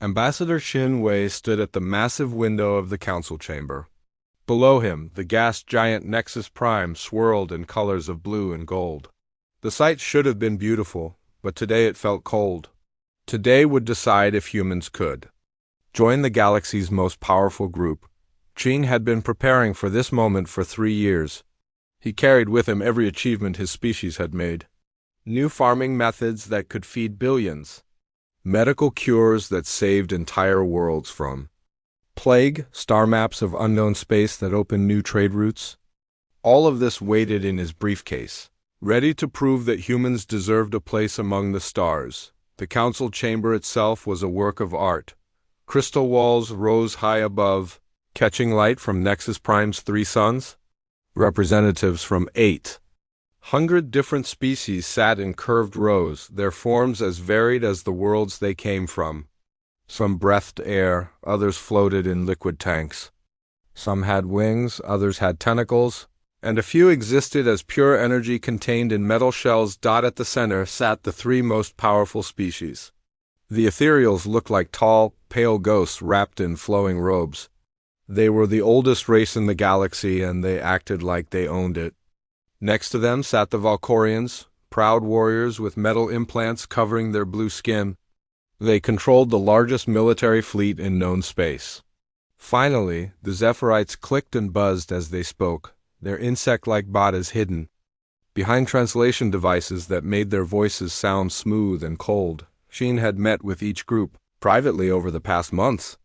Ambassador Xin Wei stood at the massive window of the council chamber. Below him, the gas giant Nexus Prime swirled in colors of blue and gold. The sight should have been beautiful, but today it felt cold. Today would decide if humans could join the galaxy's most powerful group. Qin had been preparing for this moment for 3 years. He carried with him every achievement his species had made. New farming methods that could feed billions. Medical cures that saved entire worlds from plague, star maps of unknown space that opened new trade routes. All of this waited in his briefcase, ready to prove that humans deserved a place among the stars. The council chamber itself was a work of art. Crystal walls rose high above, catching light from Nexus Prime's 3 suns. Representatives from 800 different species sat in curved rows, their forms as varied as the worlds they came from. Some breathed air, others floated in liquid tanks. Some had wings, others had tentacles, and a few existed as pure energy contained in metal shells. At the center sat the 3 most powerful species. The ethereals looked like tall, pale ghosts wrapped in flowing robes. They were the oldest race in the galaxy, and they acted like they owned it. Next to them sat the Valkorians, proud warriors with metal implants covering their blue skin. They controlled the largest military fleet in known space. Finally, the Zephyrite clicked and buzzed as they spoke, their insect-like bodies hidden behind translation devices that made their voices sound smooth and cold. Sheen had met with each group privately over the past months.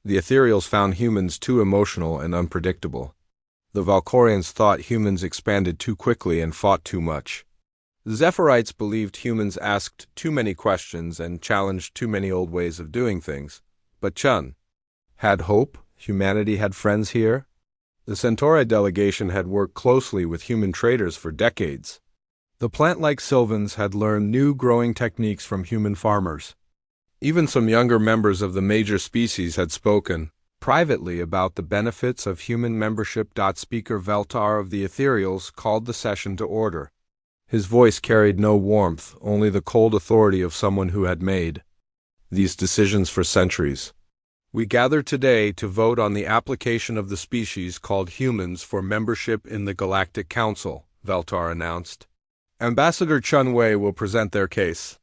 The ethereals found humans too emotional and unpredictable. The Valkorians thought humans expanded too quickly and fought too much. The Zephyrite believed humans asked too many questions and challenged too many old ways of doing things. But Chun had hope. Humanity had friends here. The Centauri delegation had worked closely with human traders for decades. The plant-like Sylvans had learned new growing techniques from human farmers. Even some younger members of the major species had spoken privately about the benefits of human membership. Speaker Veltar of the Ethereals called the session to order. His voice carried no warmth, only the cold authority of someone who had made these decisions for centuries. We gather today to vote on the application of the species called humans for membership in the Galactic Council, Veltar announced. Ambassador Chun Wei will present their case.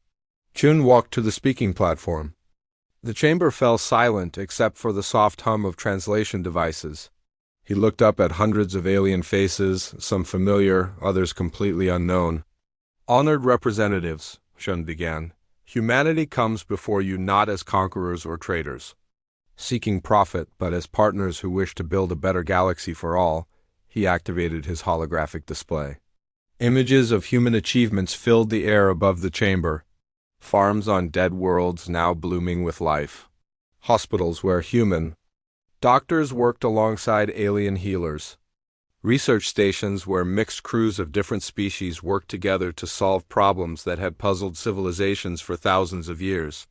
Chun walked to the speaking platform. The chamber fell silent except for the soft hum of translation devices. He looked up at hundreds of alien faces, some familiar, others completely unknown. Honored representatives, Chun began, humanity comes before you not as conquerors or traitors, seeking profit, but as partners who wish to build a better galaxy for all. He activated his holographic display. Images of human achievements filled the air above the chamber. Farms on dead worlds now blooming with life. Hospitals where human doctors worked alongside alien healers. Research stations where mixed crews of different species worked together to solve problems that had puzzled civilizations for thousands of years.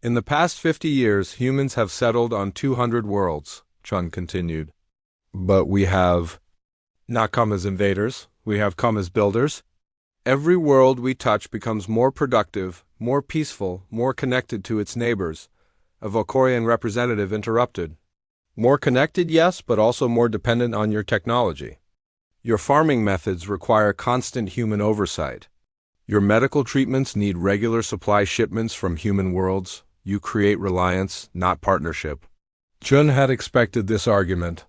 In the past 50 years, humans have settled on 200 worlds, Chun continued. But we have not come as invaders, we have come as builders. Every world we touch becomes more productive, more peaceful, more connected to its neighbors. A Valkorian representative interrupted. More connected, yes, but also more dependent on your technology. Your farming methods require constant human oversight. Your medical treatments need regular supply shipments from human worlds. You create reliance, not partnership. Chun had expected this argument.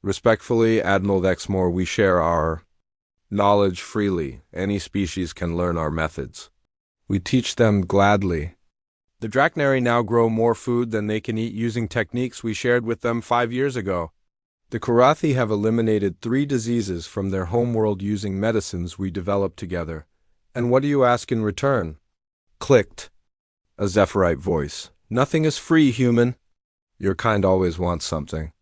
Respectfully, Admiral Exmoor, we share our knowledge freely. Any species can learn our methods. We teach them gladly. The Drachnari now grow more food than they can eat using techniques we shared with them 5 years ago. The Karathi have eliminated 3 diseases from their homeworld using medicines we developed together. And what do you ask in return? Clicked a Zephyrite voice. Nothing is free, human. Your kind always wants something.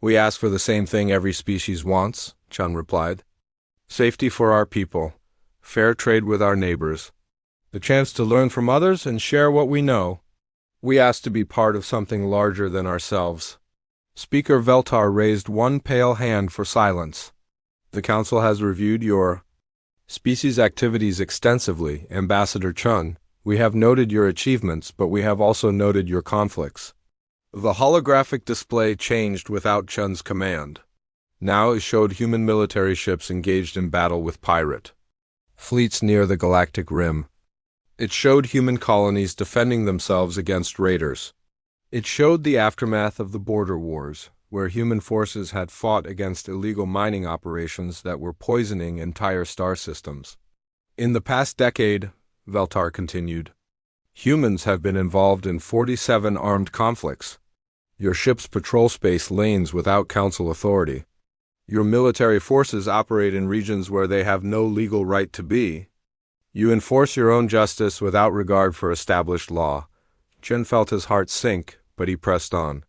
We ask for the same thing every species wants, Chun replied. Safety for our people. Fair trade with our neighbors. The chance to learn from others and share what we know. We ask to be part of something larger than ourselves. Speaker Veltar raised one pale hand for silence. The Council has reviewed your species activities extensively, Ambassador Chun. We have noted your achievements, but we have also noted your conflicts. The holographic display changed without Chun's command. Now it showed human military ships engaged in battle with pirate fleets near the galactic rim. It showed human colonies defending themselves against raiders. It showed the aftermath of the border wars, where human forces had fought against illegal mining operations that were poisoning entire star systems. In the past decade, Veltar continued, humans have been involved in 47 armed conflicts. Your ships patrol space lanes without council authority. Your military forces operate in regions where they have no legal right to be. You enforce your own justice without regard for established law. Chun felt his heart sink, but he pressed on.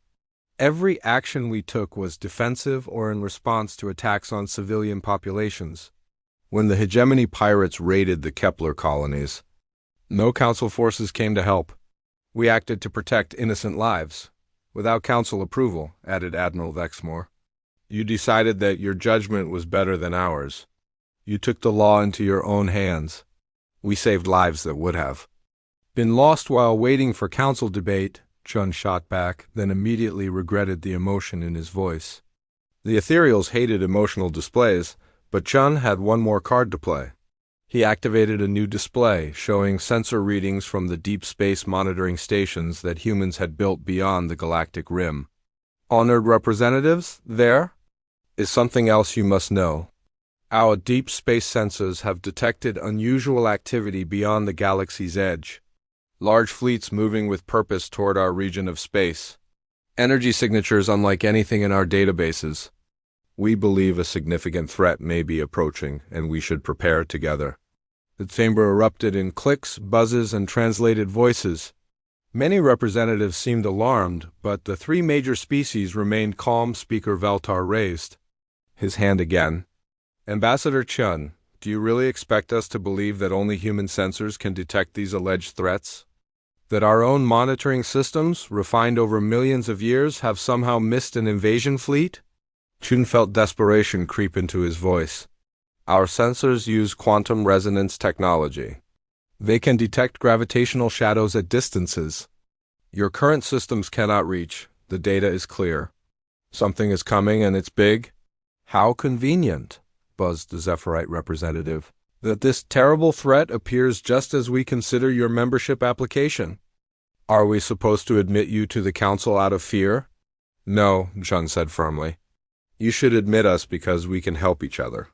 Every action we took was defensive or in response to attacks on civilian populations. When the hegemony pirates raided the Kepler colonies, no council forces came to help. We acted to protect innocent lives. Without council approval, added Admiral Vexmore. You decided that your judgment was better than ours. You took the law into your own hands. We saved lives that would have been lost while waiting for council debate, Chun shot back, then immediately regretted the emotion in his voice. The ethereals hated emotional displays, but Chun had one more card to play. He activated a new display showing sensor readings from the deep space monitoring stations that humans had built beyond the galactic rim. Honored representatives, there is something else you must know. Our deep space sensors have detected unusual activity beyond the galaxy's edge. Large fleets moving with purpose toward our region of space. Energy signatures unlike anything in our databases. We believe a significant threat may be approaching, and we should prepare together. The chamber erupted in clicks, buzzes, and translated voices. Many representatives seemed alarmed, but the three major species remained calm. Speaker Veltar raised his hand again. Ambassador Chun, do you really expect us to believe that only human sensors can detect these alleged threats? That our own monitoring systems, refined over millions of years, have somehow missed an invasion fleet? Chun felt desperation creep into his voice. Our sensors use quantum resonance technology. They can detect gravitational shadows at distances your current systems cannot reach. The data is clear. Something is coming and it's big. How convenient, buzzed the Zephyrite representative, that this terrible threat appears just as we consider your membership application. Are we supposed to admit you to the council out of fear? No, Chun said firmly. You should admit us because we can help each other.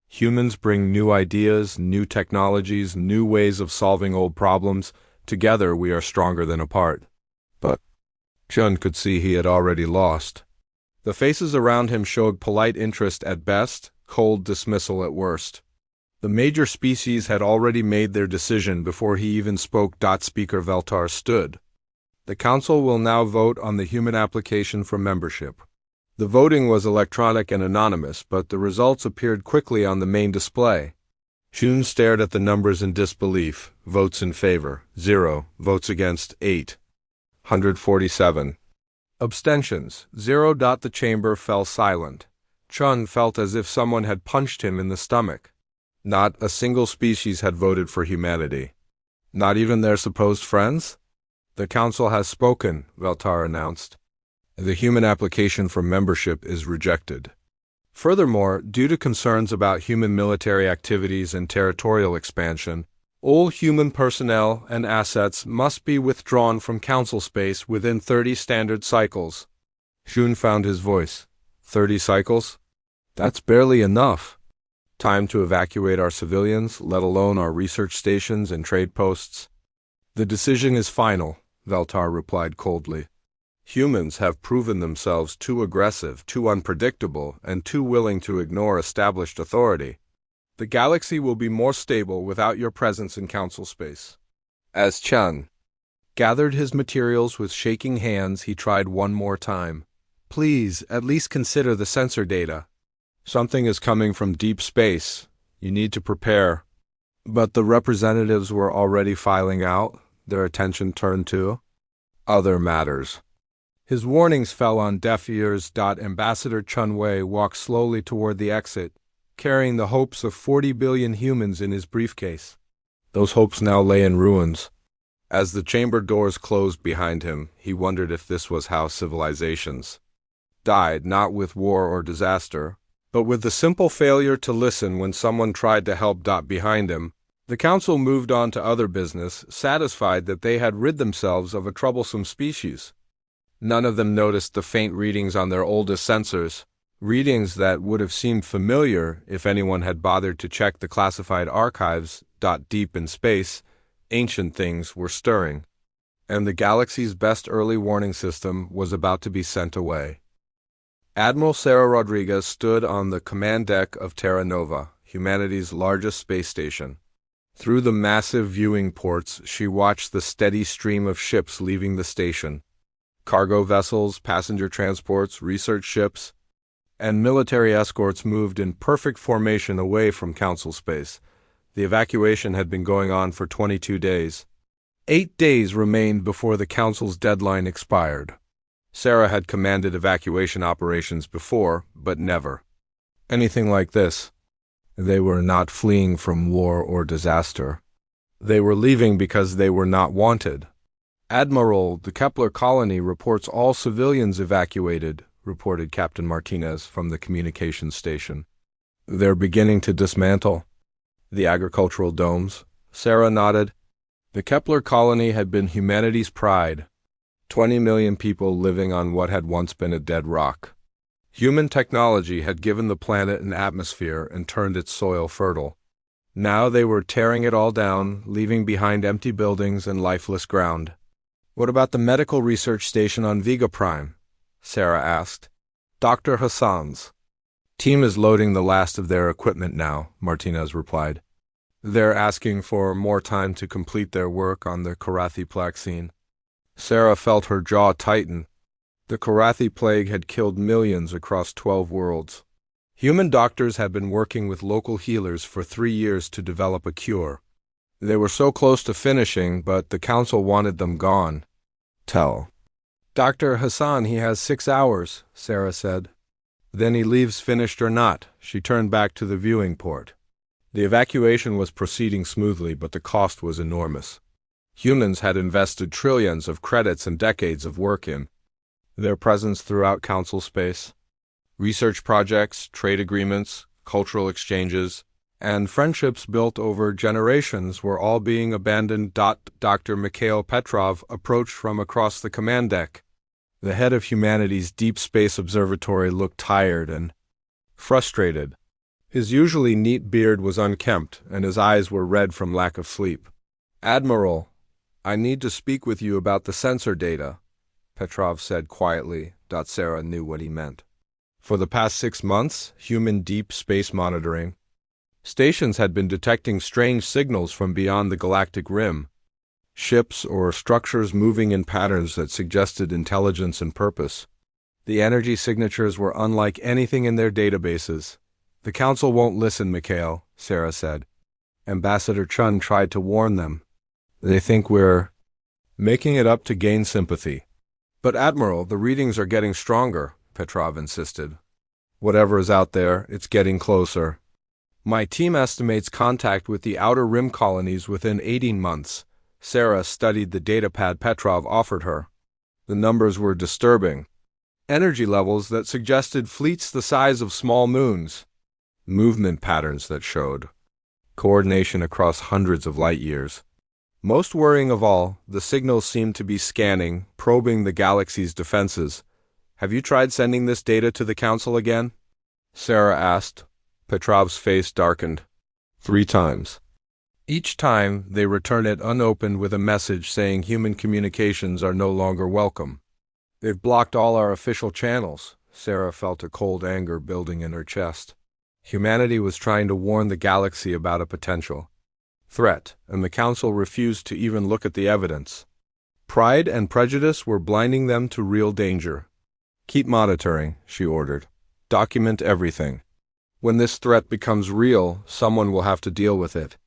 Humans bring new ideas, new technologies, new ways of solving old problems. Together we are stronger than apart. But Chun could see he had already lost. The faces around him showed polite interest at best, cold dismissal at worst. The major species had already made their decision before he even spoke. Speaker Veltar stood. The council will now vote on the human application for membership. The voting was electronic and anonymous, but the results appeared quickly on the main display. Chun stared at the numbers in disbelief. Votes in favor, 0. Votes against, 8. 147. Abstentions, 0. The chamber fell silent. Chun felt as if someone had punched him in the stomach. Not a single species had voted for humanity. Not even their supposed friends? The council has spoken, Veltar announced. The human application for membership is rejected. Furthermore, due to concerns about human military activities and territorial expansion, all human personnel and assets must be withdrawn from council space within 30 standard cycles. Chun found his voice. 30 cycles? That's barely enough. Time to evacuate our civilians, let alone our research stations and trade posts. The decision is final, Veltar replied coldly. Humans have proven themselves too aggressive, too unpredictable, and too willing to ignore established authority. The galaxy will be more stable without your presence in council space. As Chun gathered his materials with shaking hands, he tried one more time. Please, at least consider the sensor data. Something is coming from deep space. You need to prepare. But the representatives were already filing out, their attention turned to other matters. His warnings fell on deaf ears. Ambassador Chun Wei walked slowly toward the exit, carrying the hopes of 40 billion humans in his briefcase. Those hopes now lay in ruins. As the chamber doors closed behind him, he wondered if this was how civilizations died, not with war or disaster, but with the simple failure to listen when someone tried to help. Behind him, the council moved on to other business, satisfied that they had rid themselves of a troublesome species. None of them noticed the faint readings on their oldest sensors, readings that would have seemed familiar if anyone had bothered to check the classified archives. Deep in space, ancient things were stirring, and the galaxy's best early warning system was about to be sent away. Admiral Sarah Rodriguez stood on the command deck of Terra Nova, humanity's largest space station. Through the massive viewing ports, she watched the steady stream of ships leaving the station. Cargo vessels, passenger transports, research ships, and military escorts moved in perfect formation away from Council space. The evacuation had been going on for 22 days. 8 days remained before the Council's deadline expired. Sarah had commanded evacuation operations before, but never anything like this. They were not fleeing from war or disaster. They were leaving because they were not wanted. "Admiral, the Kepler colony reports all civilians evacuated," reported Captain Martinez from the communications station. "They're beginning to dismantle the agricultural domes." Sarah nodded. The Kepler colony had been humanity's pride. 20 million people living on what had once been a dead rock. Human technology had given the planet an atmosphere and turned its soil fertile. Now they were tearing it all down, leaving behind empty buildings and lifeless ground. "What about the medical research station on Vega Prime?" Sarah asked. "Dr. Hassan's team is loading the last of their equipment now," Martinez replied. "They're asking for more time to complete their work on the Karathi vaccine." Sarah felt her jaw tighten. The Karathi plague had killed millions across 12 worlds. Human doctors had been working with local healers for 3 years to develop a cure. They were so close to finishing, but the council wanted them gone. "Tell Dr. Hassan he has 6 hours, Sarah said. "Then he leaves, finished or not." She turned back to the viewing port. The evacuation was proceeding smoothly, but the cost was enormous. Humans had invested trillions of credits and decades of work in their presence throughout council space. Research projects, trade agreements, cultural exchanges, and friendships built over generations were all being abandoned. Dr. Mikhail Petrov approached from across the command deck. The head of humanity's Deep Space Observatory looked tired and frustrated. His usually neat beard was unkempt, and his eyes were red from lack of sleep. "Admiral, I need to speak with you about the sensor data," Petrov said quietly. Sarah knew what he meant. For the past 6 months, human deep space monitoring stations had been detecting strange signals from beyond the galactic rim. Ships or structures moving in patterns that suggested intelligence and purpose. The energy signatures were unlike anything in their databases. "The council won't listen, Mikhail," Sarah said. Ambassador Chun tried to warn them. "They think we're making it up to gain sympathy." "But Admiral, the readings are getting stronger," Petrov insisted. "Whatever is out there, it's getting closer. My team estimates contact with the outer rim colonies within 18 months. Sarah studied the datapad Petrov offered her. The numbers were disturbing. Energy levels that suggested fleets the size of small moons. Movement patterns that showed coordination across hundreds of light years. Most worrying of all, the signals seemed to be scanning, probing the galaxy's defenses. "Have you tried sending this data to the council again?" Sarah asked. Petrov's face darkened. 3 times. Each time, they return it unopened with a message saying human communications are no longer welcome. "They've blocked all our official channels." Sarah felt a cold anger building in her chest. Humanity was trying to warn the galaxy about a potential threat, and the council refused to even look at the evidence. Pride and prejudice were blinding them to real danger. "Keep monitoring," she ordered. "Document everything. When this threat becomes real, someone will have to deal with it."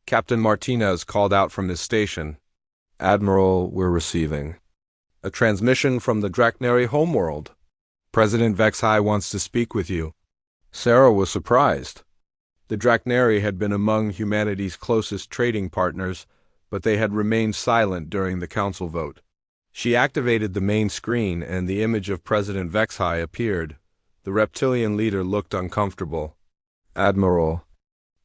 Captain Martinez called out from his station. "Admiral, we're receiving a transmission from the Drakneri homeworld. President Vexai wants to speak with you." Sarah was surprised. The Drakneri had been among humanity's closest trading partners, but they had remained silent during the council vote. She activated the main screen and the image of President Vexhai appeared. The reptilian leader looked uncomfortable. "Admiral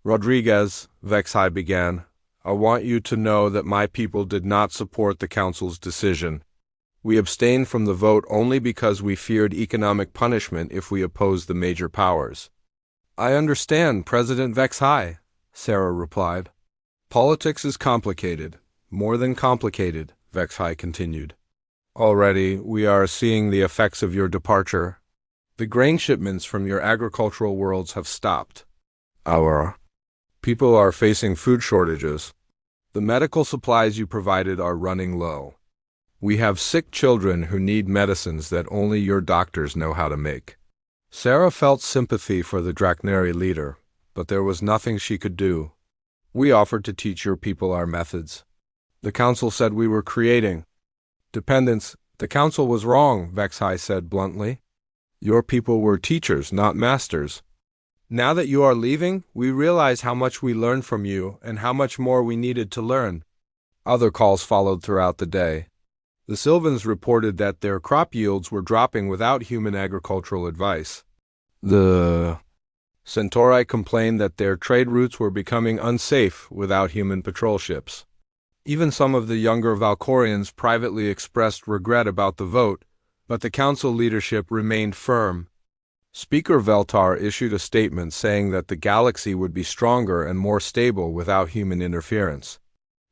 Rodriguez," Vexhai began, "I want you to know that my people did not support the council's decision. We abstained from the vote only because we feared economic punishment if we opposed the major powers." "I understand, President Vexhai," Sarah replied. "Politics is complicated, more than complicated," Vexhai continued. "Already, we are seeing the effects of your departure. The grain shipments from your agricultural worlds have stopped. Our people are facing food shortages. The medical supplies you provided are running low. We have sick children who need medicines that only your doctors know how to make." Sarah felt sympathy for the Drakneri leader, but there was nothing she could do. "We offered to teach your people our methods. The council said we were creating dependence." "The council was wrong," Vexhai said bluntly. "Your people were teachers, not masters. Now that you are leaving, we realize how much we learned from you and how much more we needed to learn." Other calls followed throughout the day. The Sylvans reported that their crop yields were dropping without human agricultural advice. The Centauri complained that their trade routes were becoming unsafe without human patrol ships. Even some of the younger Valkorians privately expressed regret about the vote, but the council leadership remained firm. Speaker Veltar issued a statement saying that the galaxy would be stronger and more stable without human interference.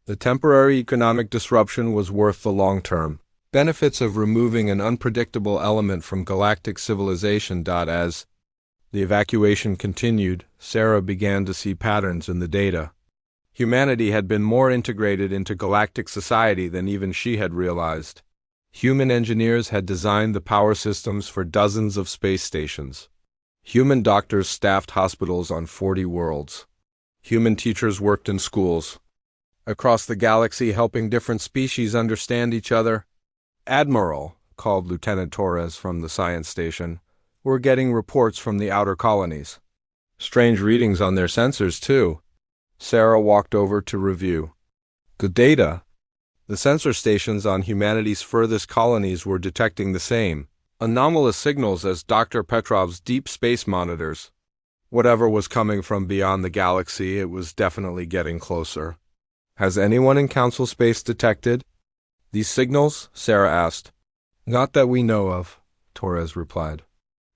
The temporary economic disruption was worth the long-term benefits of removing an unpredictable element from galactic civilization. As the evacuation continued, Sarah began to see patterns in the data. Humanity had been more integrated into galactic society than even she had realized. Human engineers had designed the power systems for dozens of space stations. Human doctors staffed hospitals on 40 worlds. Human teachers worked in schools across the galaxy, helping different species understand each other. "Admiral," called Lieutenant Torres from the science station, "we're getting reports from the outer colonies. Strange readings on their sensors, too." Sarah walked over to review. "Good data." The sensor stations on humanity's furthest colonies were detecting the same anomalous signals as Dr. Petrov's deep space monitors. Whatever was coming from beyond the galaxy, it was definitely getting closer. "Has anyone in Council space detected these signals?" Sarah asked. "Not that we know of," Torres replied.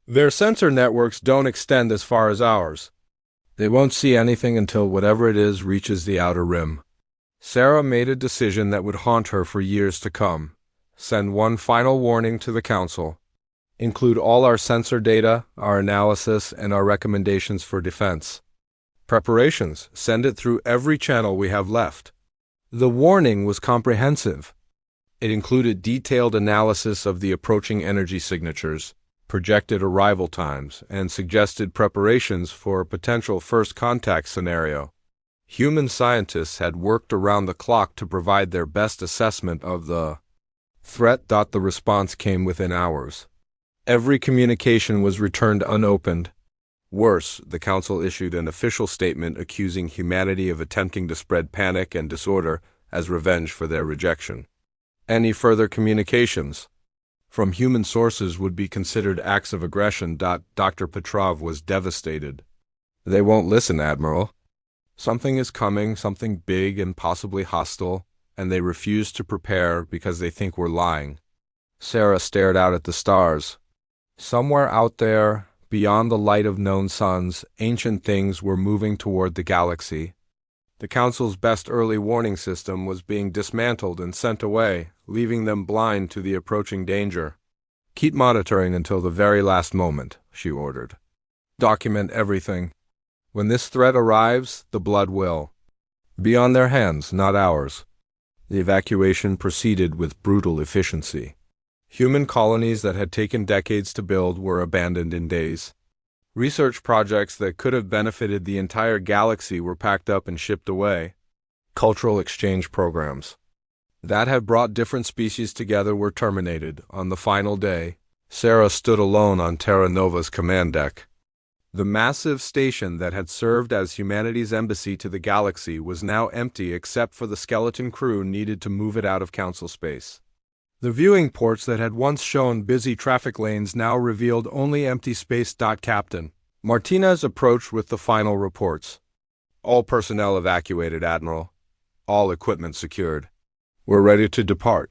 "Their sensor networks don't extend as far as ours. They won't see anything until whatever it is reaches the outer rim." Sarah made a decision that would haunt her for years to come. Send one final warning to the Council. Include all our sensor data, our analysis, and our recommendations for defense. Preparations. Send it through every channel we have left. The warning was comprehensive. It included detailed analysis of the approaching energy signatures, projected arrival times, and suggested preparations for a potential first contact scenario. Human scientists had worked around the clock to provide their best assessment of the threat. The response came within hours. Every communication was returned unopened. Worse, the Council issued an official statement accusing humanity of attempting to spread panic and disorder as revenge for their rejection. Any further communications from human sources would be considered acts of aggression. Dr. Petrov was devastated. "They won't listen, Admiral. Something is coming, something big and possibly hostile, and they refuse to prepare because they think we're lying." Sarah stared out at the stars. Somewhere out there, beyond the light of known suns, ancient things were moving toward the galaxy. The Council's best early warning system was being dismantled and sent away, leaving them blind to the approaching danger. "Keep monitoring until the very last moment," she ordered. "Document everything. When this threat arrives, the blood will be on their hands, not ours." The evacuation proceeded with brutal efficiency. Human colonies that had taken decades to build were abandoned in days. Research projects that could have benefited the entire galaxy were packed up and shipped away. Cultural exchange programs that had brought different species together were terminated. On the final day, Sarah stood alone on Terra Nova's command deck. The massive station that had served as humanity's embassy to the galaxy was now empty except for the skeleton crew needed to move it out of council space. The viewing ports that had once shown busy traffic lanes now revealed only empty space. Captain Martinez approached with the final reports. All personnel evacuated, Admiral. All equipment secured. We're ready to depart.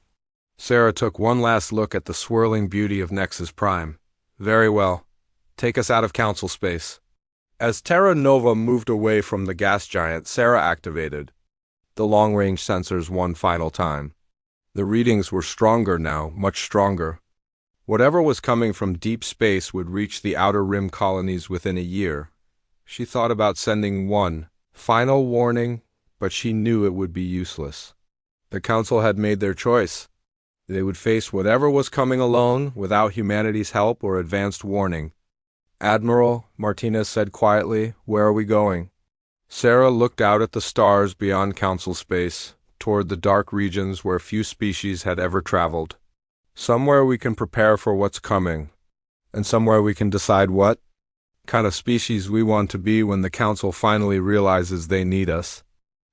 Sarah took one last look at the swirling beauty of Nexus Prime. Very well. Take us out of council space. As Terra Nova moved away from the gas giant, Sarah activated the long-range sensors one final time. The readings were stronger now, much stronger. Whatever was coming from deep space would reach the outer rim colonies within a year. She thought about sending one final warning, but she knew it would be useless. The Council had made their choice. They would face whatever was coming alone, without humanity's help or advanced warning. Admiral, Martinez said quietly, where are we going? Sarah looked out at the stars beyond council space, toward the dark regions where few species had ever traveled. Somewhere we can prepare for what's coming, and somewhere we can decide what kind of species we want to be when the Council finally realizes they need us.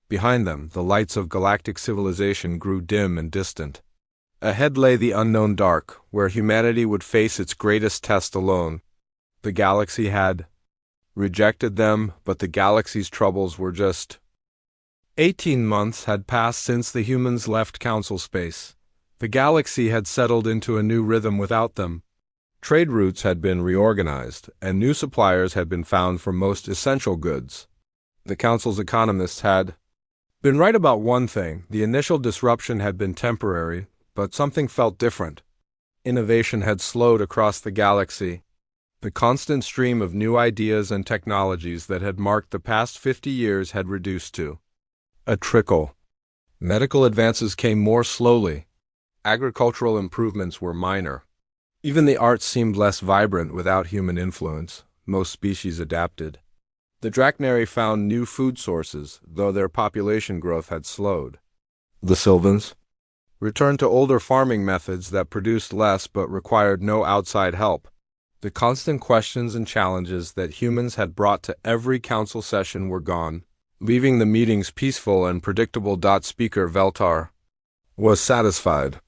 Behind them, the lights of galactic civilization grew dim and distant. Ahead lay the unknown dark, where humanity would face its greatest test alone. The galaxy had rejected them, but the galaxy's troubles were just 18 months had passed since the humans left council space. The galaxy had settled into a new rhythm without them. Trade routes had been reorganized, and new suppliers had been found for most essential goods. The council's economists had been right about one thing: the initial disruption had been temporary, but something felt different. Innovation had slowed across the galaxy. The constant stream of new ideas and technologies that had marked the past 50 years had reduced to a trickle. Medical advances came more slowly. Agricultural improvements were minor. Even the arts seemed less vibrant without human influence. Most species adapted. The Drachnari found new food sources, though their population growth had slowed. The Sylvans returned to older farming methods that produced less but required no outside help. The constant questions and challenges that humans had brought to every council session were gone, leaving the meetings peaceful and predictable. Speaker Veltar was satisfied.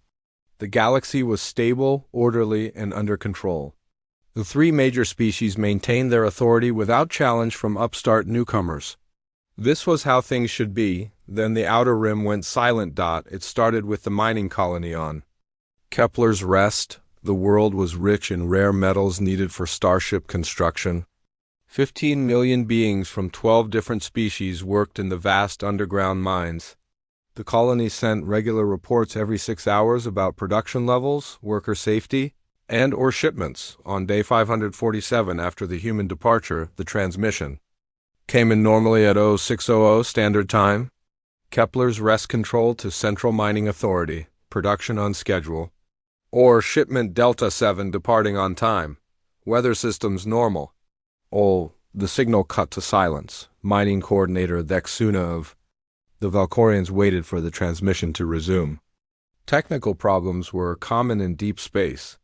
The galaxy was stable, orderly, and under control. The three major species maintained their authority without challenge from upstart newcomers. This was how things should be. Then the outer rim went silent. It started with the mining colony on Kepler's Rest. The world was rich in rare metals needed for starship construction. 15 million beings from 12 different species worked in the vast underground mines. The colony sent regular reports every 6 hours about production levels, worker safety, and/or shipments. On day 547 after the human departure, the transmission came in normally at 0600 Standard Time. Kepler's Rest control to Central Mining Authority, production on schedule. Or shipment Delta 7 departing on time. Weather systems normal. The signal cut to silence. Mining coordinator Thexuna of the Valkorians waited for the transmission to resume. Technical problems were common in deep space.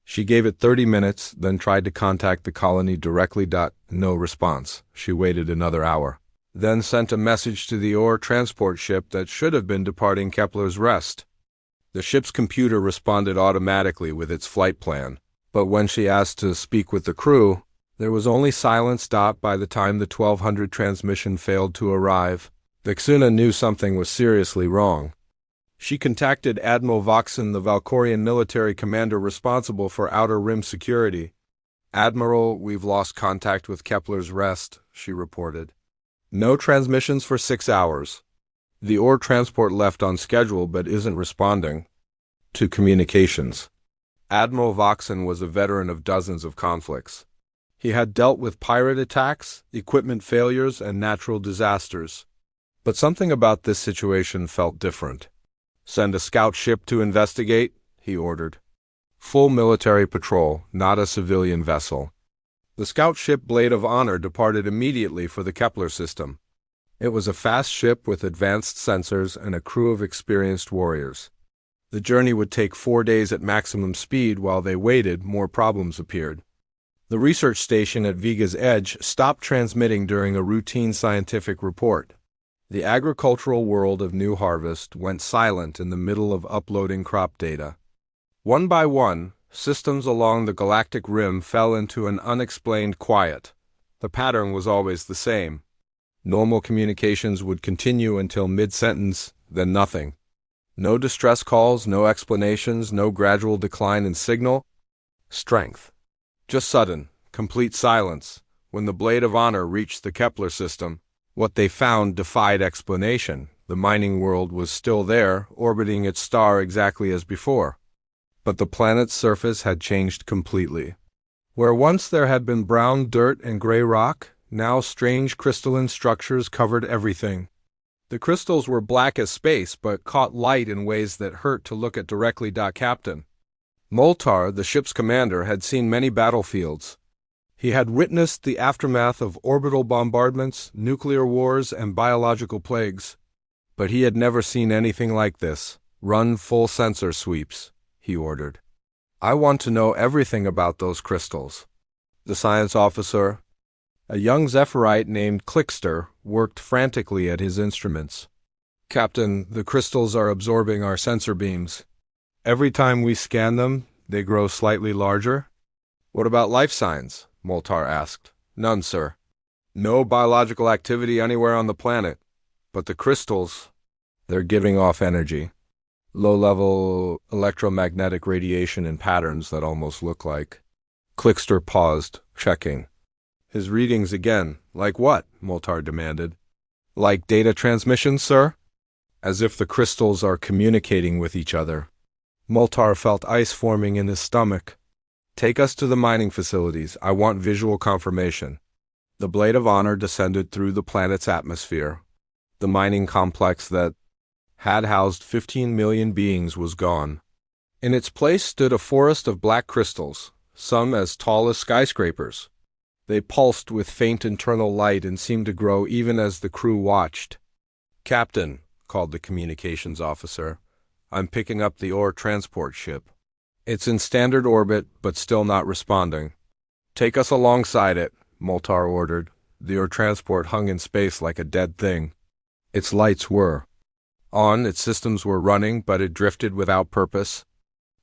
She gave it 30 minutes, then tried to contact the colony directly. No response. She waited another hour. Then sent a message to the ore transport ship that should have been departing Kepler's Rest. The ship's computer responded automatically with its flight plan, but when she asked to speak with the crew, there was only silence. By the time the 1200 transmission failed to arrive, Thexuna knew something was seriously wrong. She contacted Admiral Voxen, the Valkorian military commander responsible for Outer Rim security. "Admiral, we've lost contact with Kepler's Rest," she reported. "No transmissions for 6 hours. The ore transport left on schedule but isn't responding to communications." Admiral Voxen was a veteran of dozens of conflicts. He had dealt with pirate attacks, equipment failures, and natural disasters. But something about this situation felt different. "Send a scout ship to investigate," he ordered. "Full military patrol, not a civilian vessel." The scout ship Blade of Honor departed immediately for the Kepler system. It was a fast ship with advanced sensors and a crew of experienced warriors. The journey would take 4 days at maximum speed. While they waited, more problems appeared. The research station at Vega's Edge stopped transmitting during a routine scientific report. The agricultural world of New Harvest went silent in the middle of uploading crop data. One by one, systems along the galactic rim fell into an unexplained quiet. The pattern was always the same. Normal communications would continue until mid-sentence, then nothing. No distress calls, no explanations, no gradual decline in signal strength. Just sudden, complete silence. When the Blade of Honor reached the Kepler system, what they found defied explanation. The mining world was still there, orbiting its star exactly as before. But the planet's surface had changed completely. Where once there had been brown dirt and gray rock, now strange crystalline structures covered everything. The crystals were black as space, but caught light in ways that hurt to look at directly. Captain Moltar, the ship's commander, had seen many battlefields. He had witnessed the aftermath of orbital bombardments, nuclear wars, and biological plagues. But he had never seen anything like this. "Run full sensor sweeps," he ordered. "I want to know everything about those crystals." The science officer, a young Zephyrite named Clickster, worked frantically at his instruments. "Captain, the crystals are absorbing our sensor beams. Every time we scan them, they grow slightly larger." "What about life signs?" Moltar asked. "None, sir. No biological activity anywhere on the planet. But the crystals, they're giving off energy. Low-level electromagnetic radiation in patterns that almost look like—" Clickster paused, checking. "His readings again. Like what?" Moltar demanded. "Like data transmission, sir? As if the crystals are communicating with each other." Moltar felt ice forming in his stomach. "Take us to the mining facilities. I want visual confirmation." The Blade of Honor descended through the planet's atmosphere. The mining complex that had housed 15 million beings was gone. In its place stood a forest of black crystals, some as tall as skyscrapers. They pulsed with faint internal light and seemed to grow even as the crew watched. "Captain," called the communications officer, "I'm picking up the ore transport ship. It's in standard orbit, but still not responding." "Take us alongside it," Moltar ordered. The ore transport hung in space like a dead thing. Its lights were on, its systems were running, but it drifted without purpose.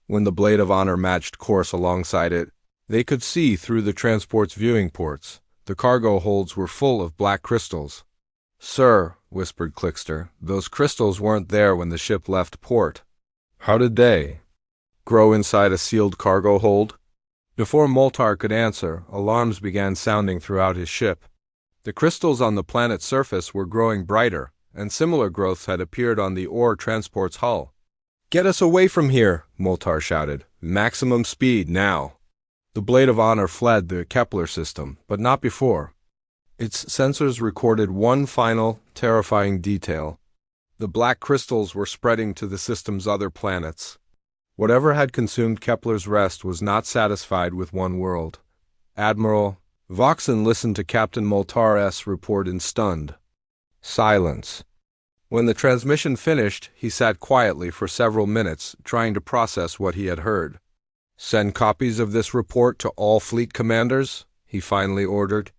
When the Blade of Honor matched course alongside it, they could see through the transport's viewing ports. The cargo holds were full of black crystals. "Sir," whispered Clickster, "those crystals weren't there when the ship left port. How did they grow inside a sealed cargo hold?" Before Moltar could answer, alarms began sounding throughout his ship. The crystals on the planet's surface were growing brighter, and similar growths had appeared on the ore transport's hull. "Get us away from here," Moltar shouted. "Maximum speed, now." The Blade of Honor fled the Kepler system, but not before. Its sensors recorded one final, terrifying detail. The black crystals were spreading to the system's other planets. Whatever had consumed Kepler's rest was not satisfied with one world. Admiral Voxen listened to Captain Moltar's report in stunned silence. When the transmission finished, he sat quietly for several minutes, trying to process what he had heard. "Send copies of this report to all fleet commanders," he finally ordered.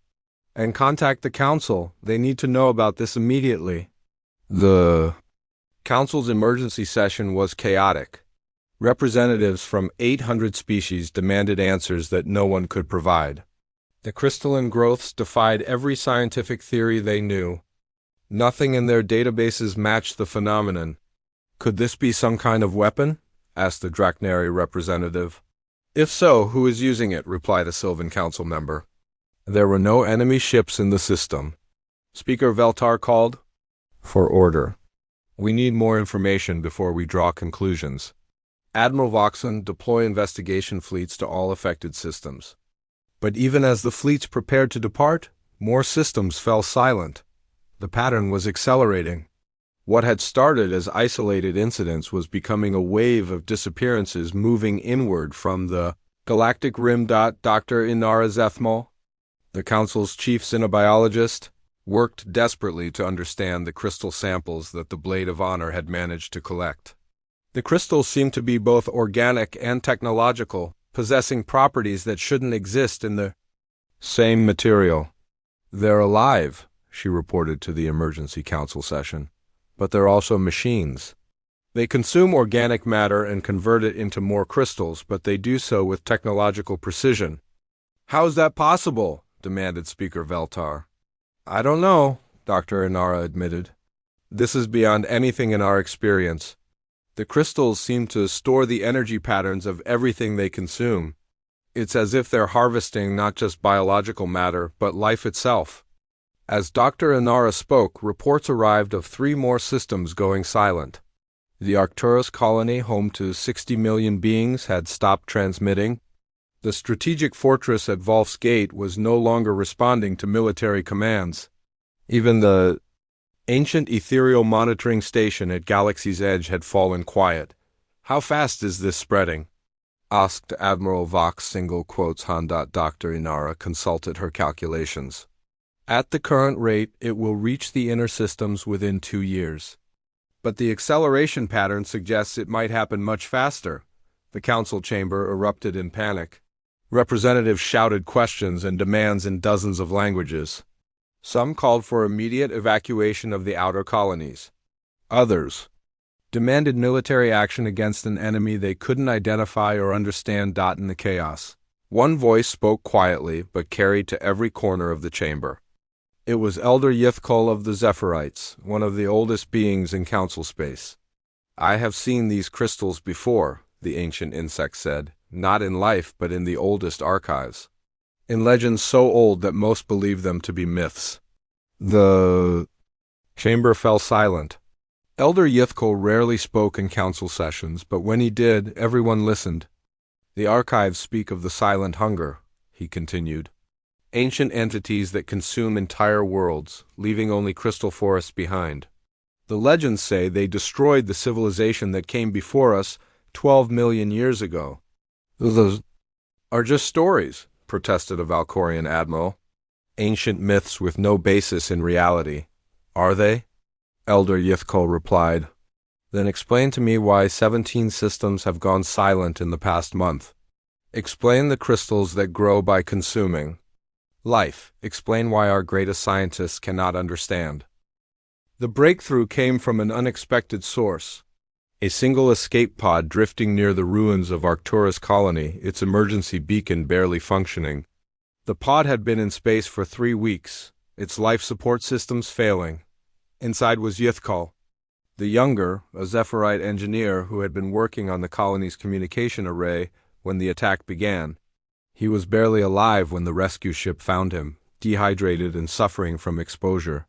"And contact the Council. They need to know about this immediately." The Council's emergency session was chaotic. Representatives from 800 species demanded answers that no one could provide. The crystalline growths defied every scientific theory they knew. Nothing in their databases matched the phenomenon. "Could this be some kind of weapon?" asked the Draknari representative. "If so, who is using it?" replied a Sylvan Council member. There were no enemy ships in the system. Speaker Veltar called for order. "We need more information before we draw conclusions. Admiral Voxen, deploy investigation fleets to all affected systems." But even as the fleets prepared to depart, more systems fell silent. The pattern was accelerating. What had started as isolated incidents was becoming a wave of disappearances moving inward from the galactic rim. Dr. Inara Zethmal, the Council's chief xenobiologist, worked desperately to understand the crystal samples that the Blade of Honor had managed to collect. The crystals seemed to be both organic and technological. possessing properties that shouldn't exist in the same material. They're alive, she reported to the emergency council session, but they're also machines. They consume organic matter and convert it into more crystals, but they do so with technological precision. How's that possible? Demanded Speaker Veltar. I don't know, Dr. Inara admitted. This is beyond anything in our experience. The crystals seem to store the energy patterns of everything they consume. It's as if they're harvesting not just biological matter, but life itself. As Dr. Inara spoke, reports arrived of 3 more systems going silent. The Arcturus colony, home to 60 million beings, had stopped transmitting. The strategic fortress at Volf's Gate was no longer responding to military commands. Even the ancient ethereal monitoring station at Galaxy's Edge had fallen quiet. How fast is this spreading? Asked Admiral Vox (Han. Dr. Inara consulted her calculations. At the current rate, it will reach the inner systems within 2 years. But the acceleration pattern suggests it might happen much faster. The council chamber erupted in panic. Representatives shouted questions and demands in dozens of languages. Some called for immediate evacuation of the outer colonies. Others demanded military action against an enemy they couldn't identify or understand. In the chaos, one voice spoke quietly but carried to every corner of the chamber. It was Elder Yithkol of the Zephyrites, one of the oldest beings in council space. I have seen these crystals before, the ancient insect said, not in life but in the oldest archives. In legends so old that most believe them to be myths. The chamber fell silent. Elder Yithkol rarely spoke in council sessions, but when he did, everyone listened. The archives speak of the silent hunger, he continued. Ancient entities that consume entire worlds, leaving only crystal forests behind. The legends say they destroyed the civilization that came before us 12 million years ago. Those are just stories, protested a Valkorian admiral. Ancient myths with no basis in reality. Are they? Elder Yithkol replied. Then explain to me why 17 systems have gone silent in the past month. Explain the crystals that grow by consuming. Life. Explain why our greatest scientists cannot understand. The breakthrough came from an unexpected source. A single escape pod drifting near the ruins of Arcturus colony, its emergency beacon barely functioning. The pod had been in space for 3 weeks, its life support systems failing. Inside was Yithkol, the younger, a Zephyrite engineer who had been working on the colony's communication array when the attack began. He was barely alive when the rescue ship found him, dehydrated and suffering from exposure.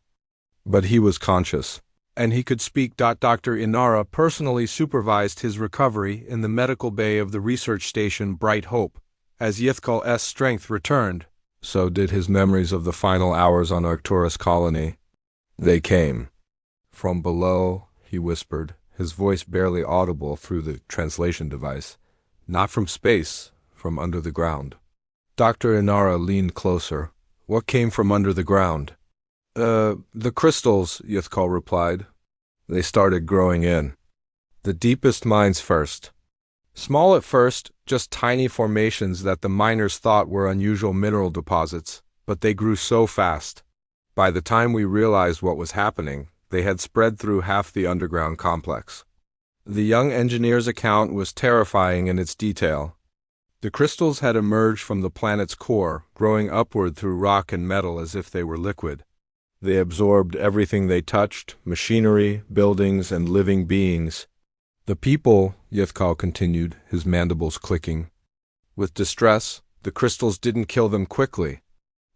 But he was conscious, and he could speak. Dr. Inara personally supervised his recovery in the medical bay of the research station Bright Hope. As Yithkol's strength returned, so did his memories of the final hours on Arcturus colony. They came. From below, he whispered, his voice barely audible through the translation device. Not from space, from under the ground. Dr. Inara leaned closer. What came from under the ground? The crystals, Yithkol replied. They started growing in. The deepest mines first. Small at first, just tiny formations that the miners thought were unusual mineral deposits, but they grew so fast. By the time we realized what was happening, they had spread through half the underground complex. The young engineer's account was terrifying in its detail. The crystals had emerged from the planet's core, growing upward through rock and metal as if they were liquid. They absorbed everything they touched, machinery, buildings, and living beings. The people, Yithkol continued, his mandibles clicking. With distress, the crystals didn't kill them quickly.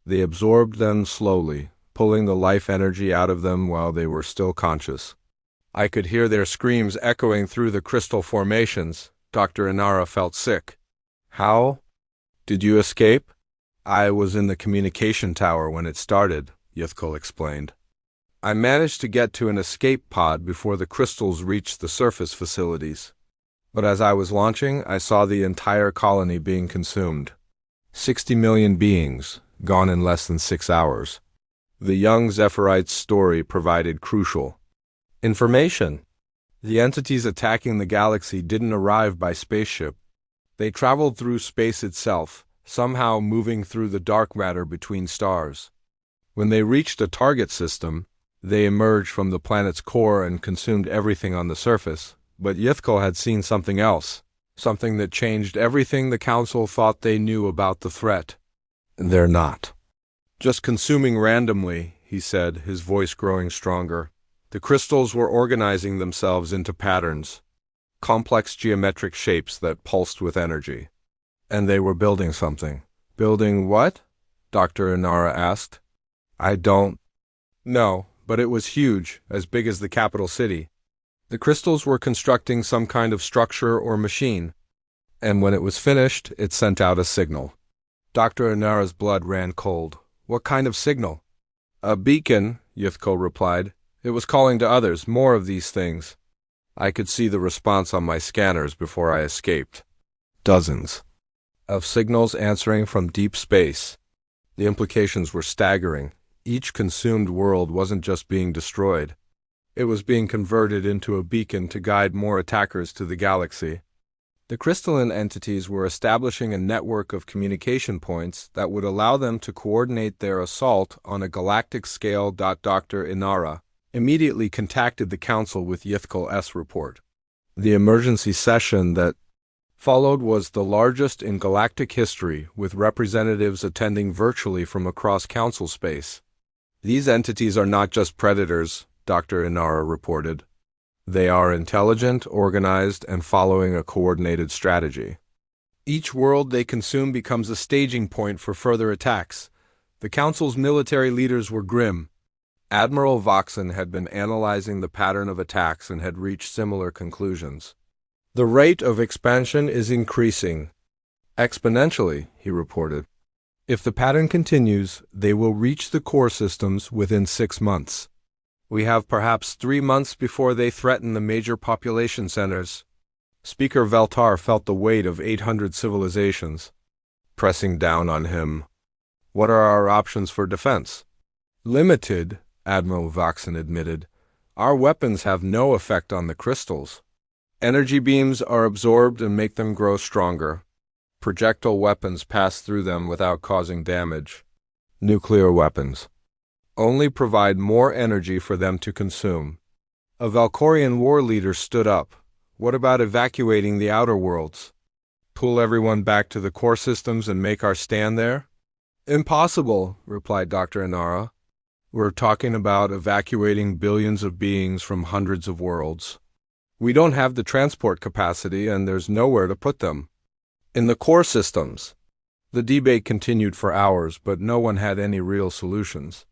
They absorbed them slowly, pulling the life energy out of them while they were still conscious. I could hear their screams echoing through the crystal formations. Dr. Inara felt sick. How? Did you escape? I was in the communication tower when it started, Yithkol explained. I managed to get to an escape pod before the crystals reached the surface facilities. But as I was launching, I saw the entire colony being consumed. 60 million beings, gone in less than 6 hours. The young Zephyrite's story provided crucial information. The entities attacking the galaxy didn't arrive by spaceship. They traveled through space itself, somehow moving through the dark matter between stars. When they reached a target system, they emerged from the planet's core and consumed everything on the surface. But Yithkal had seen something else, something that changed everything the Council thought they knew about the threat. They're not just consuming randomly, he said, his voice growing stronger. The crystals were organizing themselves into patterns, complex geometric shapes that pulsed with energy. And they were building something. Building what? Dr. Inara asked. I don't know, but it was huge, as big as the capital city. The crystals were constructing some kind of structure or machine, and when it was finished, it sent out a signal. Dr. Inara's blood ran cold. What kind of signal? A beacon, Yithkal replied. It was calling to others, more of these things. I could see the response on my scanners before I escaped. Dozens of signals answering from deep space. The implications were staggering. Each consumed world wasn't just being destroyed. It was being converted into a beacon to guide more attackers to the galaxy. The crystalline entities were establishing a network of communication points that would allow them to coordinate their assault on a galactic scale. Dr. Inara immediately contacted the Council with Yithkal's report. The emergency session that followed was the largest in galactic history, with representatives attending virtually from across Council space. These entities are not just predators, Dr. Inara reported. They are intelligent, organized, and following a coordinated strategy. Each world they consume becomes a staging point for further attacks. The Council's military leaders were grim. Admiral Voxen had been analyzing the pattern of attacks and had reached similar conclusions. The rate of expansion is increasing. Exponentially, he reported. If the pattern continues, they will reach the core systems within 6 months. We have perhaps 3 months before they threaten the major population centers. Speaker Veltar felt the weight of 800 civilizations pressing down on him. What are our options for defense? Limited, Admiral Voxen admitted. Our weapons have no effect on the crystals. Energy beams are absorbed and make them grow stronger. Projectile weapons pass through them without causing damage. Nuclear weapons only provide more energy for them to consume. A Valkorian war leader stood up. What about evacuating the outer worlds? Pull everyone back to the core systems and make our stand there? Impossible, replied Dr. Inara. We're talking about evacuating billions of beings from hundreds of worlds. We don't have the transport capacity and there's nowhere to put them. In the core systems. The debate continued for hours, but no one had any real solutions.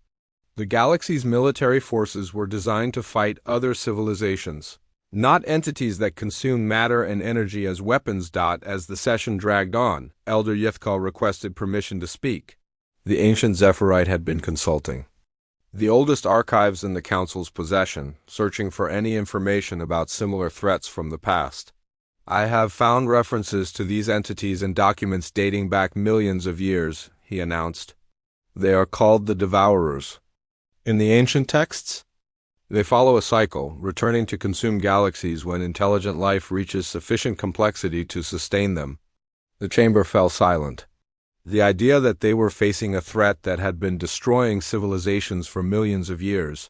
The galaxy's military forces were designed to fight other civilizations, not entities that consume matter and energy as weapons. As the session dragged on, Elder Yithkal requested permission to speak. The ancient Zephyrite had been consulting the oldest archives in the Council's possession, searching for any information about similar threats from the past. I have found references to these entities in documents dating back millions of years, he announced. They are called the Devourers. In the ancient texts, they follow a cycle, returning to consume galaxies when intelligent life reaches sufficient complexity to sustain them. The chamber fell silent. The idea that they were facing a threat that had been destroying civilizations for millions of years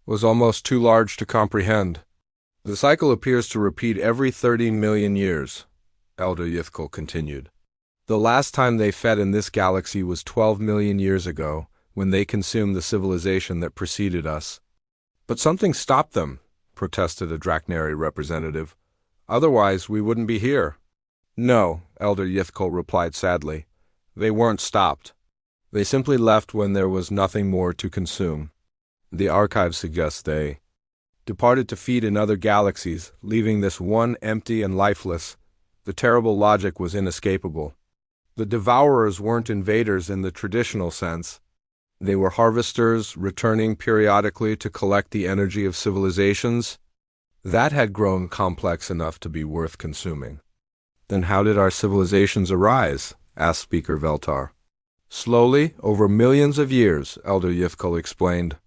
was almost too large to comprehend. The cycle appears to repeat every 30 million years, Elder Yithkal continued. The last time they fed in this galaxy was 12 million years ago, when they consumed the civilization that preceded us. But something stopped them, protested a Draknari representative. Otherwise, we wouldn't be here. No, Elder Yithkal replied sadly. They weren't stopped. They simply left when there was nothing more to consume. The archive suggests they departed to feed in other galaxies, leaving this one empty and lifeless. The terrible logic was inescapable. The Devourers weren't invaders in the traditional sense. They were harvesters, returning periodically to collect the energy of civilizations. That had grown complex enough to be worth consuming. Then how did our civilizations arise? Asked Speaker Veltar. Slowly, over millions of years, Elder Yithkal explained.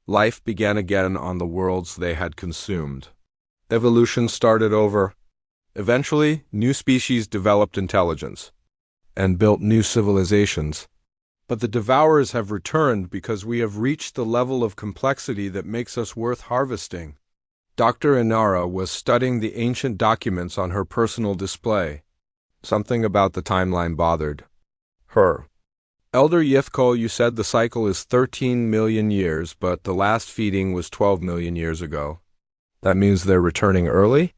Life began again on the worlds they had consumed. Evolution started over. Eventually, new species developed intelligence and built new civilizations. But the devourers have returned because we have reached the level of complexity that makes us worth harvesting. Dr. Inara was studying the ancient documents on her personal display. Something about the timeline bothered her. Elder Yithkol, you said the cycle is 13 million years, but the last feeding was 12 million years ago. That means they're returning early?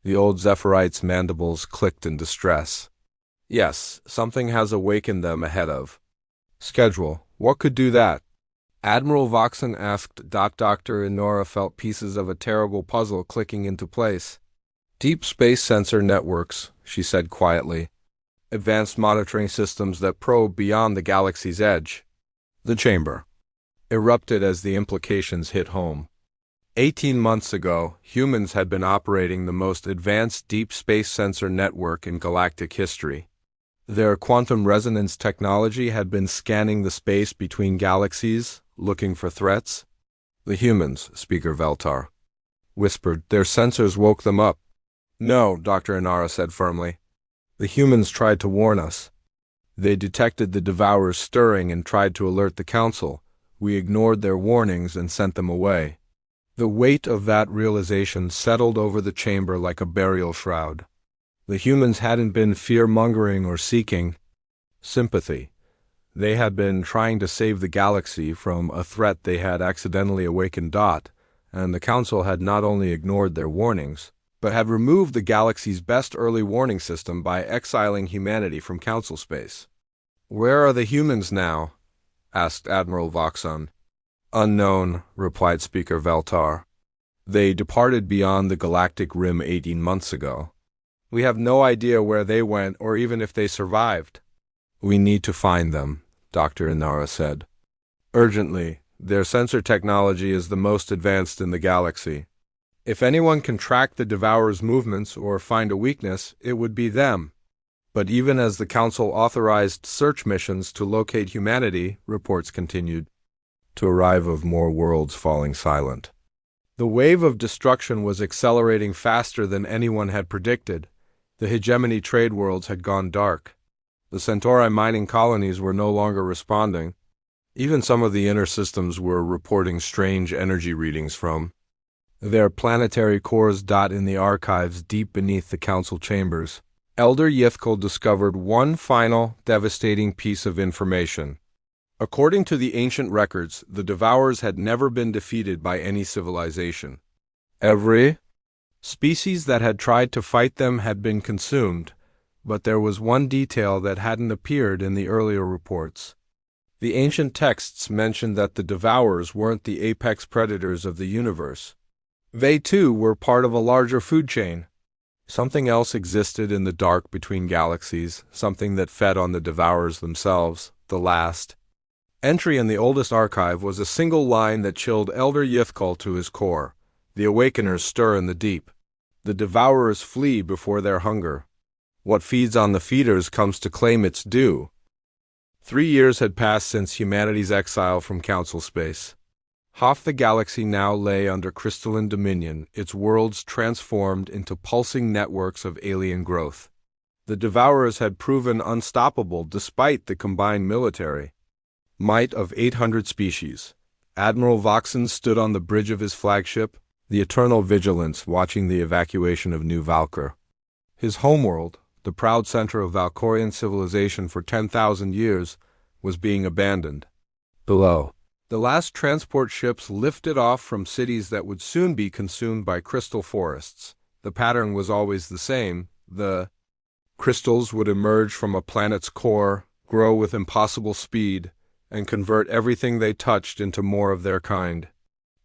The old Zephyrite's mandibles clicked in distress. Yes, something has awakened them ahead of schedule. What could do that? Admiral Voxon asked. Dr. Inora felt pieces of a terrible puzzle clicking into place. Deep space sensor networks, she said quietly. Advanced monitoring systems that probe beyond the galaxy's edge. The chamber erupted as the implications hit home. 18 months ago, humans had been operating the most advanced deep space sensor network in galactic history. Their quantum resonance technology had been scanning the space between galaxies, looking for threats. The humans, Speaker Veltar whispered. Their sensors woke them up. No, Dr. Inara said firmly. The humans tried to warn us. They detected the devourers stirring and tried to alert the Council. We ignored their warnings and sent them away. The weight of that realization settled over the chamber like a burial shroud. The humans hadn't been fear-mongering or seeking sympathy. They had been trying to save the galaxy from a threat they had accidentally awakened. And the Council had not only ignored their warnings, but had removed the galaxy's best early warning system by exiling humanity from Council space. Where are the humans now? Asked Admiral Voxon. Unknown, replied Speaker Veltar. They departed beyond the galactic rim 18 months ago. We have no idea where they went or even if they survived. We need to find them, Dr. Inara said. Urgently. Their sensor technology is the most advanced in the galaxy. If anyone can track the Devourer's movements or find a weakness, it would be them. But even as the Council authorized search missions to locate humanity, reports continued to arrive of more worlds falling silent. The wave of destruction was accelerating faster than anyone had predicted. The hegemony trade worlds had gone dark. The Centauri mining colonies were no longer responding. Even some of the inner systems were reporting strange energy readings from their planetary cores. In the archives deep beneath the Council chambers, Elder Yithkol discovered one final, devastating piece of information. According to the ancient records, the Devourers had never been defeated by any civilization. Every species that had tried to fight them had been consumed, but there was one detail that hadn't appeared in the earlier reports. The ancient texts mentioned that the Devourers weren't the apex predators of the universe. They, too, were part of a larger food chain. Something else existed in the dark between galaxies, something that fed on the Devourers themselves. The last entry in the oldest archive was a single line that chilled Elder Yithkol to his core. The Awakeners stir in the deep. The Devourers flee before their hunger. What feeds on the feeders comes to claim its due. 3 years had passed since humanity's exile from Council space. Half the galaxy now lay under crystalline dominion, its worlds transformed into pulsing networks of alien growth. The Devourers had proven unstoppable despite the combined military might of 800 species. Admiral Voxon stood on the bridge of his flagship, the Eternal Vigilance, watching the evacuation of New Valkyr. His homeworld, the proud center of Valkyrian civilization for 10,000 years, was being abandoned. Below, the last transport ships lifted off from cities that would soon be consumed by crystal forests. The pattern was always the same. The crystals would emerge from a planet's core, grow with impossible speed, and convert everything they touched into more of their kind.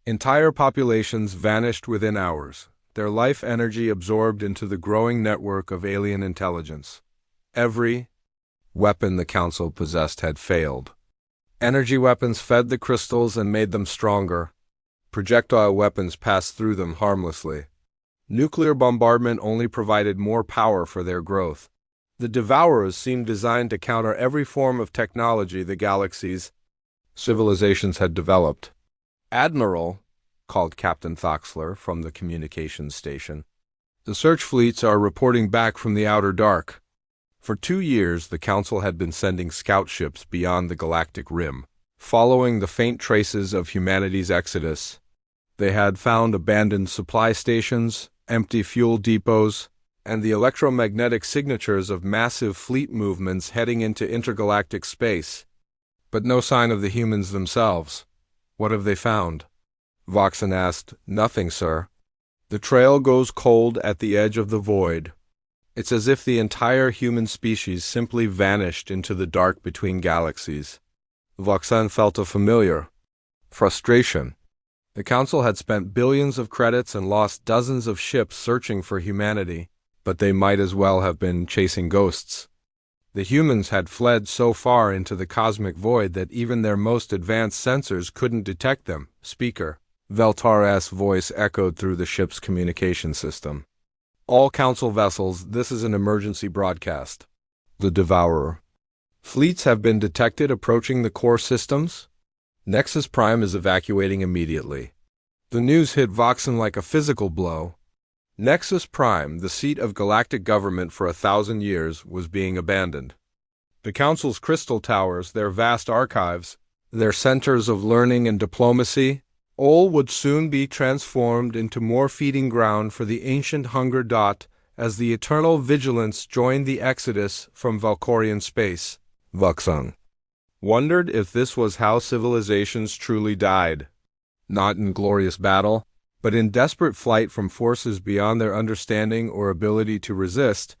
Entire populations vanished within hours, their life energy absorbed into the growing network of alien intelligence. Every weapon the Council possessed had failed. Energy weapons fed the crystals and made them stronger. Projectile weapons passed through them harmlessly. Nuclear bombardment only provided more power for their growth. The Devourers seemed designed to counter every form of technology the galaxy's civilizations had developed. Admiral, called Captain Thoxler from the communications station, The search fleets are reporting back from the outer dark. For 2 years, the Council had been sending scout ships beyond the galactic rim, following the faint traces of humanity's exodus. They had found abandoned supply stations, empty fuel depots, and the electromagnetic signatures of massive fleet movements heading into intergalactic space. But no sign of the humans themselves. What have they found? Voxen asked. Nothing, sir. The trail goes cold at the edge of the void. It's as if the entire human species simply vanished into the dark between galaxies. Voxen felt a familiar frustration. The Council had spent billions of credits and lost dozens of ships searching for humanity, but they might as well have been chasing ghosts. The humans had fled so far into the cosmic void that even their most advanced sensors couldn't detect them. Speaker. Veltar's voice echoed through the ship's communication system. All Council vessels, this is an emergency broadcast. The Devourer. Fleets have been detected approaching the core systems. Nexus Prime is evacuating immediately. The news hit Voxen like a physical blow. Nexus Prime, the seat of galactic government for 1,000 years, was being abandoned. The Council's crystal towers, their vast archives, their centers of learning and diplomacy, all would soon be transformed into more feeding ground for the ancient hunger. As the eternal vigilance joined the exodus from Valkorian space, Voxen wondered if this was how civilizations truly died. Not in glorious battle, but in desperate flight from forces beyond their understanding or ability to resist.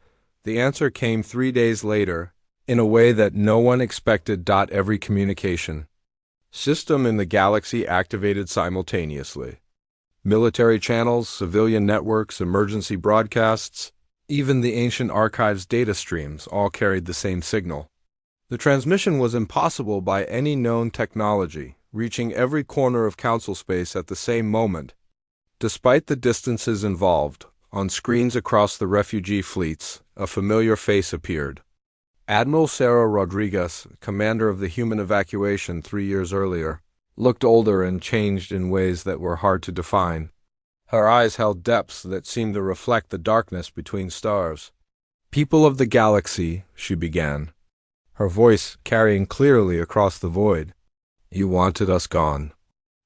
The answer came 3 days later, in a way that no one expected. Every communication system in the galaxy activated simultaneously. Military channels, civilian networks, emergency broadcasts, even the ancient archives data streams all carried the same signal. The transmission was impossible by any known technology, reaching every corner of Council space at the same moment. Despite the distances involved, on screens across the refugee fleets, a familiar face appeared. Admiral Sarah Rodriguez, commander of the human evacuation 3 years earlier, looked older and changed in ways that were hard to define. Her eyes held depths that seemed to reflect the darkness between stars. "People of the galaxy," she began, her voice carrying clearly across the void. "You wanted us gone.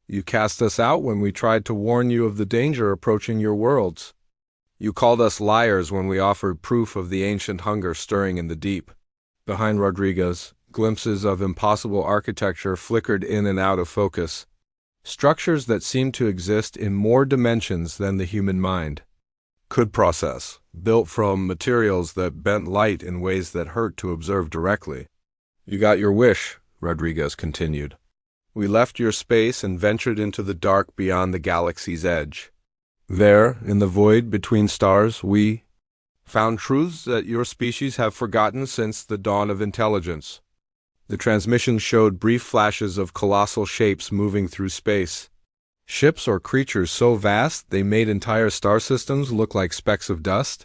You cast us out when we tried to warn you of the danger approaching your worlds. You called us liars when we offered proof of the ancient hunger stirring in the deep." Behind Rodriguez, glimpses of impossible architecture flickered in and out of focus. Structures that seemed to exist in more dimensions than the human mind could process, built from materials that bent light in ways that hurt to observe directly. "You got your wish," Rodriguez continued. "We left your space and ventured into the dark beyond the galaxy's edge. There, in the void between stars, we found truths that your species have forgotten since the dawn of intelligence." The transmission showed brief flashes of colossal shapes moving through space. Ships or creatures so vast they made entire star systems look like specks of dust.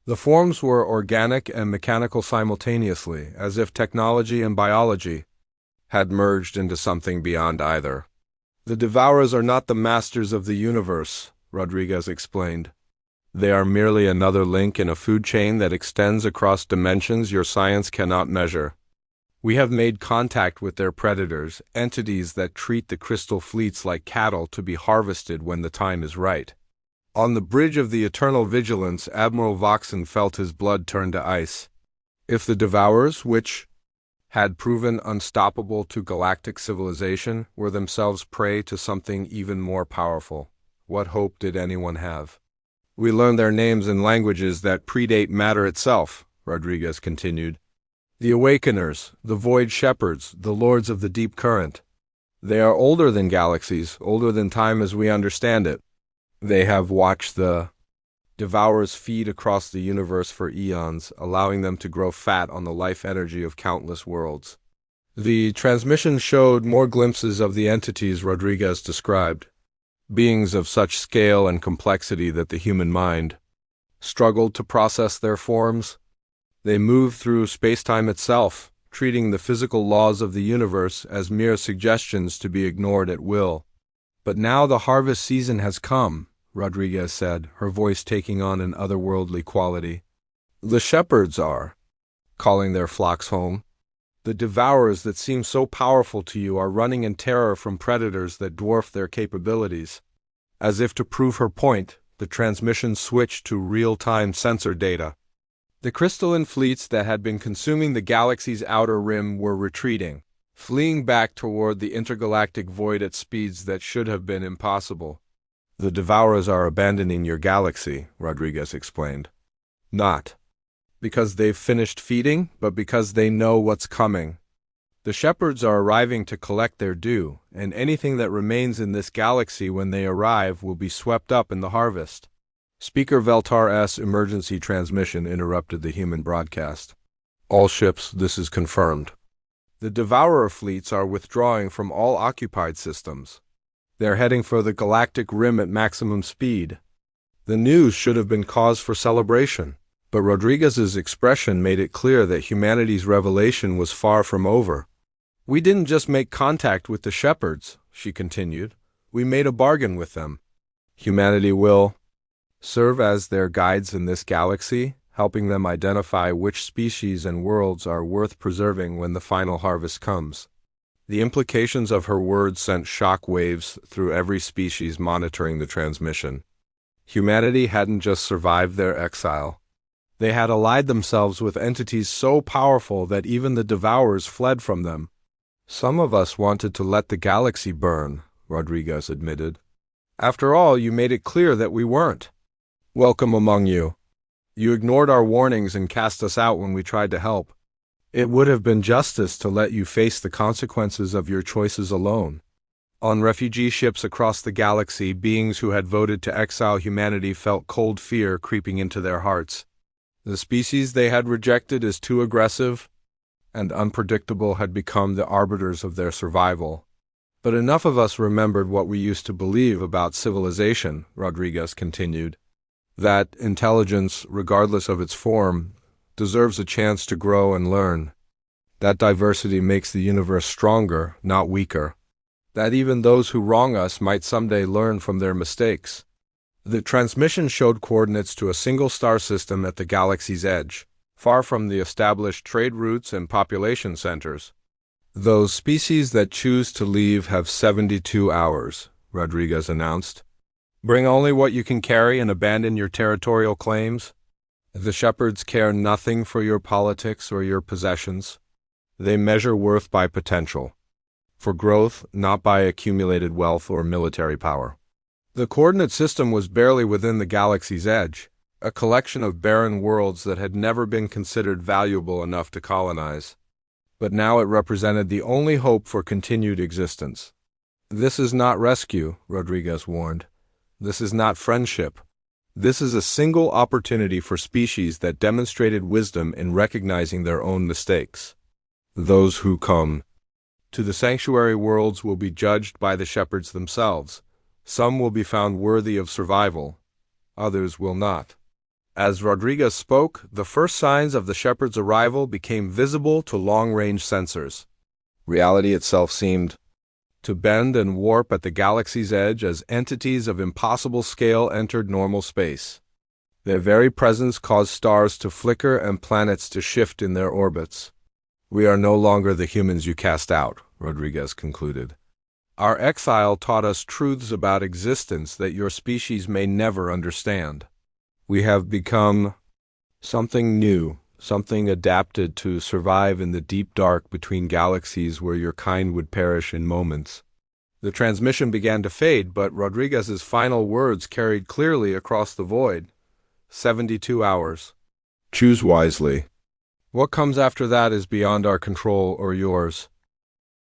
The forms were organic and mechanical simultaneously, as if technology and biology had merged into something beyond either. "The Devourers are not the masters of the universe," Rodriguez explained. "They are merely another link in a food chain that extends across dimensions your science cannot measure. We have made contact with their predators, entities that treat the crystal fleets like cattle to be harvested when the time is right." On the bridge of the eternal vigilance, Admiral Voxen felt his blood turn to ice. If the Devourers, which had proven unstoppable to galactic civilization, were themselves prey to something even more powerful, what hope did anyone have? "We learned their names in languages that predate matter itself," Rodriguez continued. "The Awakeners, the Void Shepherds, the Lords of the Deep Current. They are older than galaxies, older than time as we understand it. They have watched the Devourers feed across the universe for eons, allowing them to grow fat on the life energy of countless worlds." The transmission showed more glimpses of the entities Rodriguez described. Beings of such scale and complexity that the human mind struggled to process their forms. They moved through space-time itself, treating the physical laws of the universe as mere suggestions to be ignored at will. "But now the harvest season has come," Rodriguez said, her voice taking on an otherworldly quality. The shepherds are calling their flocks home. The devourers that seem so powerful to you are running in terror from predators that dwarf their capabilities. As if to prove her point, the transmission switched to real-time sensor data. The crystalline fleets that had been consuming the galaxy's outer rim were retreating, fleeing back toward the intergalactic void at speeds that should have been impossible. The devourers are abandoning your galaxy, Rodriguez explained. Not because they've finished feeding, but because they know what's coming. The shepherds are arriving to collect their due, and anything that remains in this galaxy when they arrive will be swept up in the harvest. Speaker Veltar-S emergency transmission interrupted the human broadcast. All ships, this is confirmed. The Devourer fleets are withdrawing from all occupied systems. They're heading for the galactic rim at maximum speed. The news should have been cause for celebration, but Rodriguez's expression made it clear that humanity's revelation was far from over. We didn't just make contact with the shepherds, she continued. We made a bargain with them. Humanity will serve as their guides in this galaxy, helping them identify which species and worlds are worth preserving when the final harvest comes. The implications of her words sent shock waves through every species monitoring the transmission. Humanity hadn't just survived their exile. They had allied themselves with entities so powerful that even the devourers fled from them. Some of us wanted to let the galaxy burn, Rodriguez admitted. After all, you made it clear that we weren't welcome among you. You ignored our warnings and cast us out when we tried to help. It would have been justice to let you face the consequences of your choices alone. On refugee ships across the galaxy, beings who had voted to exile humanity felt cold fear creeping into their hearts. The species they had rejected as too aggressive and unpredictable had become the arbiters of their survival. But enough of us remembered what we used to believe about civilization, Rodriguez continued. That intelligence, regardless of its form, deserves a chance to grow and learn. That diversity makes the universe stronger, not weaker. That even those who wrong us might someday learn from their mistakes. The transmission showed coordinates to a single star system at the galaxy's edge, far from the established trade routes and population centers. Those species that choose to leave have 72 hours, Rodriguez announced. Bring only what you can carry and abandon your territorial claims. The shepherds care nothing for your politics or your possessions. They measure worth by potential, for growth, not by accumulated wealth or military power. The coordinate system was barely within the galaxy's edge, a collection of barren worlds that had never been considered valuable enough to colonize. But now it represented the only hope for continued existence. This is not rescue, Rodriguez warned. This is not friendship. This is a single opportunity for species that demonstrated wisdom in recognizing their own mistakes. Those who come to the sanctuary worlds will be judged by the shepherds themselves. Some will be found worthy of survival. Others will not. As Rodriguez spoke, the first signs of the shepherds' arrival became visible to long-range sensors. Reality itself seemed to bend and warp at the galaxy's edge as entities of impossible scale entered normal space. Their very presence caused stars to flicker and planets to shift in their orbits. We are no longer the humans you cast out, Rodriguez concluded. Our exile taught us truths about existence that your species may never understand. We have become something new, something adapted to survive in the deep dark between galaxies where your kind would perish in moments. The transmission began to fade, but Rodriguez's final words carried clearly across the void. 72 hours. Choose wisely. What comes after that is beyond our control or yours.